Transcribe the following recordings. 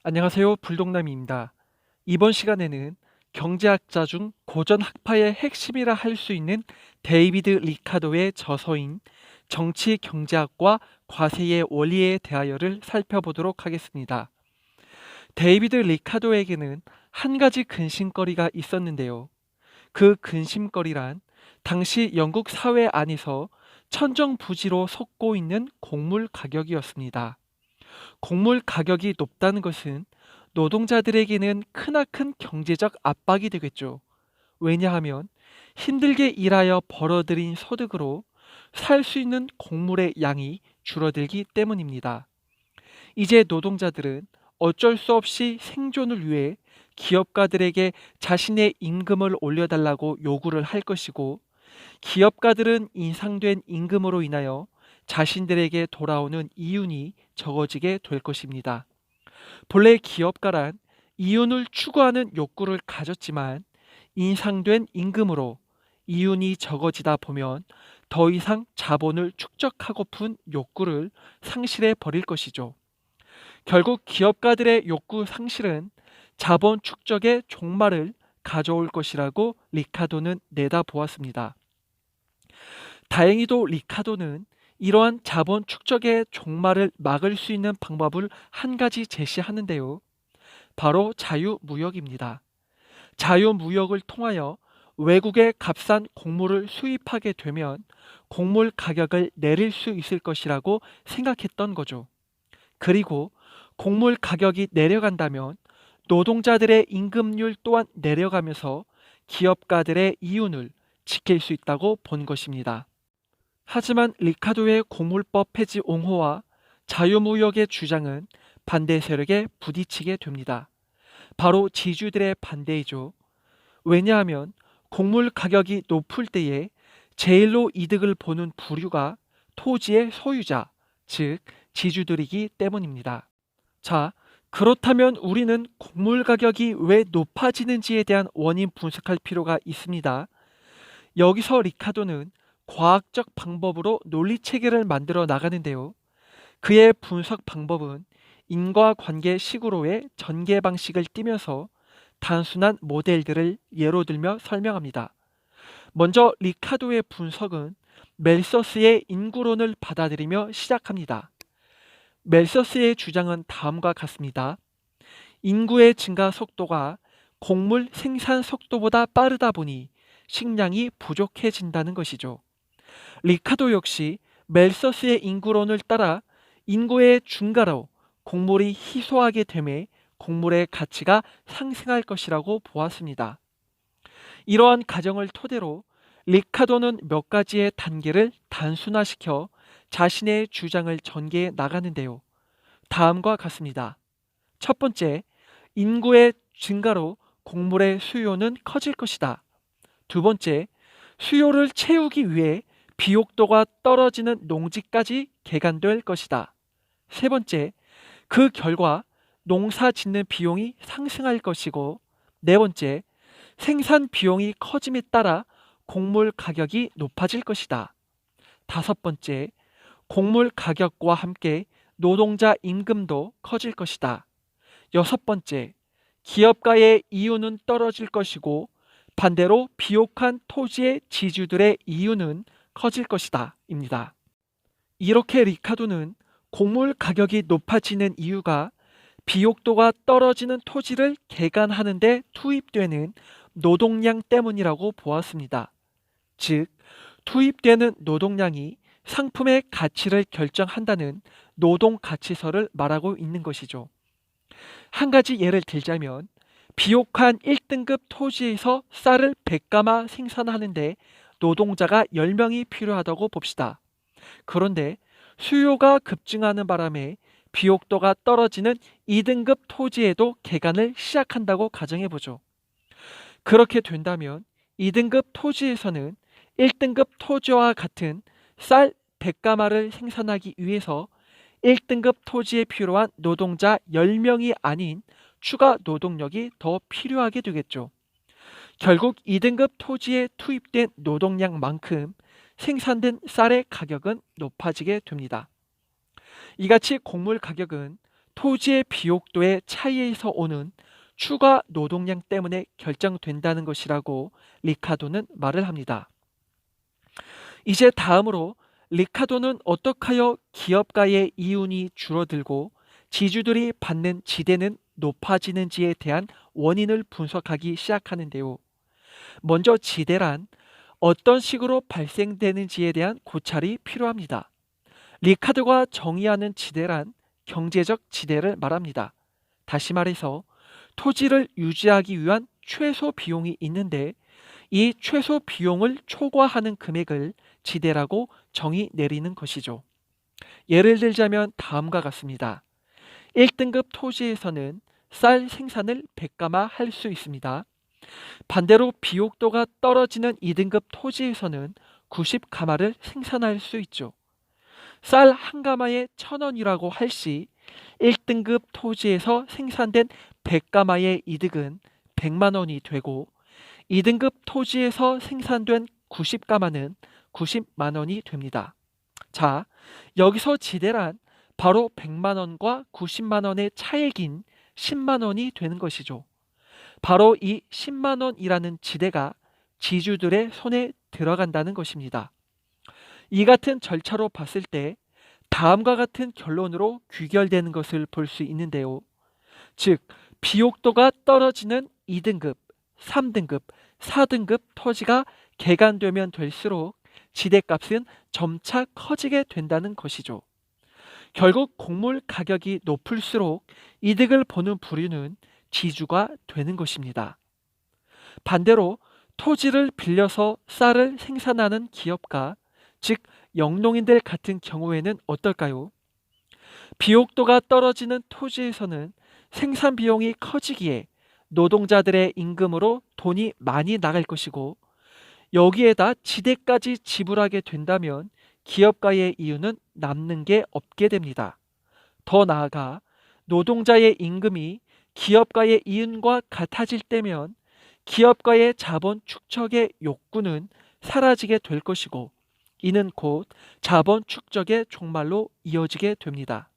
안녕하세요. 불독남입니다. 이번 시간에는 경제학자 중 고전 학파의 핵심이라 할 수 있는 데이비드 리카도의 저서인 정치 경제학과 과세의 원리에 대하여를 살펴보도록 하겠습니다. 데이비드 리카도에게는 한 가지 근심거리가 있었는데요. 그 근심거리란 당시 영국 사회 안에서 천정부지로 솟고 있는 곡물 가격이었습니다. 곡물 가격이 높다는 것은 노동자들에게는 크나큰 경제적 압박이 되겠죠. 왜냐하면 힘들게 일하여 벌어들인 소득으로 살 수 있는 곡물의 양이 줄어들기 때문입니다. 이제 노동자들은 어쩔 수 없이 생존을 위해 기업가들에게 자신의 임금을 올려달라고 요구를 할 것이고, 기업가들은 인상된 임금으로 인하여 자신들에게 돌아오는 이윤이 적어지게 될 것입니다. 본래 기업가란 이윤을 추구하는 욕구를 가졌지만 인상된 임금으로 이윤이 적어지다 보면 더 이상 자본을 축적하고픈 욕구를 상실해 버릴 것이죠. 결국 기업가들의 욕구 상실은 자본 축적의 종말을 가져올 것이라고 리카도는 내다보았습니다. 다행히도 리카도는 이러한 자본 축적의 종말을 막을 수 있는 방법을 한 가지 제시하는데요. 바로 자유무역입니다. 자유무역을 통하여 외국의 값싼 곡물을 수입하게 되면 곡물 가격을 내릴 수 있을 것이라고 생각했던 거죠. 그리고 곡물 가격이 내려간다면 노동자들의 임금률 또한 내려가면서 기업가들의 이윤을 지킬 수 있다고 본 것입니다. 하지만 리카도의 곡물법 폐지 옹호와 자유무역의 주장은 반대 세력에 부딪히게 됩니다. 바로 지주들의 반대이죠. 왜냐하면 곡물 가격이 높을 때에 제일로 이득을 보는 부류가 토지의 소유자, 즉 지주들이기 때문입니다. 자, 그렇다면 우리는 곡물 가격이 왜 높아지는지에 대한 원인 분석할 필요가 있습니다. 여기서 리카도는 과학적 방법으로 논리 체계를 만들어 나가는데요. 그의 분석 방법은 인과관계 식으로의 전개 방식을 띠면서 단순한 모델들을 예로 들며 설명합니다. 먼저 리카도의 분석은 멜서스의 인구론을 받아들이며 시작합니다. 멜서스의 주장은 다음과 같습니다. 인구의 증가 속도가 곡물 생산 속도보다 빠르다 보니 식량이 부족해진다는 것이죠. 리카도 역시 멜서스의 인구론을 따라 인구의 증가로 곡물이 희소하게 되매 곡물의 가치가 상승할 것이라고 보았습니다. 이러한 가정을 토대로 리카도는 몇 가지의 단계를 단순화시켜 자신의 주장을 전개해 나가는데요. 다음과 같습니다. 첫 번째, 인구의 증가로 곡물의 수요는 커질 것이다. 두 번째, 수요를 채우기 위해 비옥도가 떨어지는 농지까지 개간될 것이다. 세 번째, 그 결과 농사 짓는 비용이 상승할 것이고, 네 번째, 생산 비용이 커짐에 따라 곡물 가격이 높아질 것이다. 다섯 번째, 곡물 가격과 함께 노동자 임금도 커질 것이다. 여섯 번째, 기업가의 이윤은 떨어질 것이고 반대로 비옥한 토지의 지주들의 이윤은 커질 것이다 입니다. 이렇게 리카도는 곡물 가격이 높아지는 이유가 비옥도가 떨어지는 토지를 개간하는 데 투입되는 노동량 때문이라고 보았습니다. 즉, 투입되는 노동량이 상품의 가치를 결정한다는 노동가치설을 말하고 있는 것이죠. 한 가지 예를 들자면 비옥한 1등급 토지에서 쌀을 100가마 생산하는데 노동자가 10명이 필요하다고 봅시다. 그런데 수요가 급증하는 바람에 비옥도가 떨어지는 2등급 토지에도 개간을 시작한다고 가정해보죠. 그렇게 된다면 2등급 토지에서는 1등급 토지와 같은 쌀 100가마를 생산하기 위해서 1등급 토지에 필요한 노동자 10명이 아닌 추가 노동력이 더 필요하게 되겠죠. 결국 2등급 토지에 투입된 노동량만큼 생산된 쌀의 가격은 높아지게 됩니다. 이같이 곡물 가격은 토지의 비옥도의 차이에서 오는 추가 노동량 때문에 결정된다는 것이라고 리카도는 말을 합니다. 이제 다음으로 리카도는 어떻게 하여 기업가의 이윤이 줄어들고 지주들이 받는 지대는 높아지는지에 대한 원인을 분석하기 시작하는데요. 먼저 지대란 어떤 식으로 발생되는지에 대한 고찰이 필요합니다. 리카도가 정의하는 지대란 경제적 지대를 말합니다. 다시 말해서 토지를 유지하기 위한 최소 비용이 있는데 이 최소 비용을 초과하는 금액을 지대라고 정의 내리는 것이죠. 예를 들자면 다음과 같습니다. 1등급 토지에서는 쌀 생산을 100가마 할 수 있습니다. 반대로 비옥도가 떨어지는 2등급 토지에서는 90가마를 생산할 수 있죠. 쌀 한 가마에 1,000원이라고 할 시 1등급 토지에서 생산된 100가마의 이득은 100만 원이 되고 2등급 토지에서 생산된 90가마는 90만 원이 됩니다. 자, 여기서 지대란 바로 100만 원과 90만 원의 차액인 10만 원이 되는 것이죠. 바로 이 10만 원이라는 지대가 지주들의 손에 들어간다는 것입니다. 이 같은 절차로 봤을 때 다음과 같은 결론으로 귀결되는 것을 볼 수 있는데요. 즉, 비옥도가 떨어지는 2등급, 3등급, 4등급 토지가 개간되면 될수록 지대값은 점차 커지게 된다는 것이죠. 결국 곡물 가격이 높을수록 이득을 보는 부류는 지주가 되는 것입니다. 반대로 토지를 빌려서 쌀을 생산하는 기업가, 즉 영농인들 같은 경우에는 어떨까요? 비옥도가 떨어지는 토지에서는 생산 비용이 커지기에 노동자들의 임금으로 돈이 많이 나갈 것이고 여기에다 지대까지 지불하게 된다면 기업가의 이윤은 남는 게 없게 됩니다. 더 나아가 노동자의 임금이 기업가의 이윤과 같아질 때면 기업가의 자본 축적의 욕구는 사라지게 될 것이고 이는 곧 자본 축적의 종말로 이어지게 됩니다.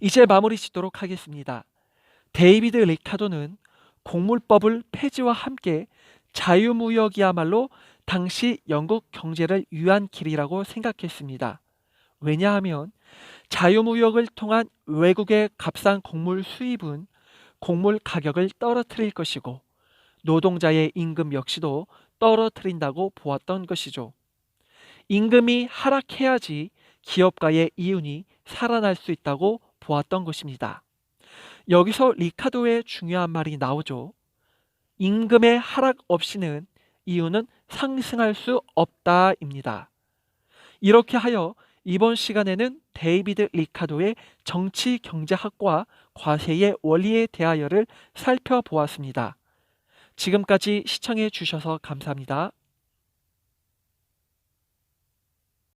이제 마무리 짓도록 하겠습니다. 데이비드 리카도는 곡물법을 폐지와 함께 자유무역이야말로 당시 영국 경제를 위한 길이라고 생각했습니다. 왜냐하면 자유무역을 통한 외국의 값싼 곡물 수입은 곡물 가격을 떨어뜨릴 것이고 노동자의 임금 역시도 떨어뜨린다고 보았던 것이죠. 임금이 하락해야지 기업가의 이윤이 살아날 수 있다고 보았던 것입니다. 여기서 리카도의 중요한 말이 나오죠. 임금의 하락 없이는 이윤은 상승할 수 없다입니다. 이렇게 하여 이번 시간에는 데이비드 리카도의 정치 경제학과 과세의 원리에 대하여를 살펴보았습니다. 지금까지 시청해 주셔서 감사합니다.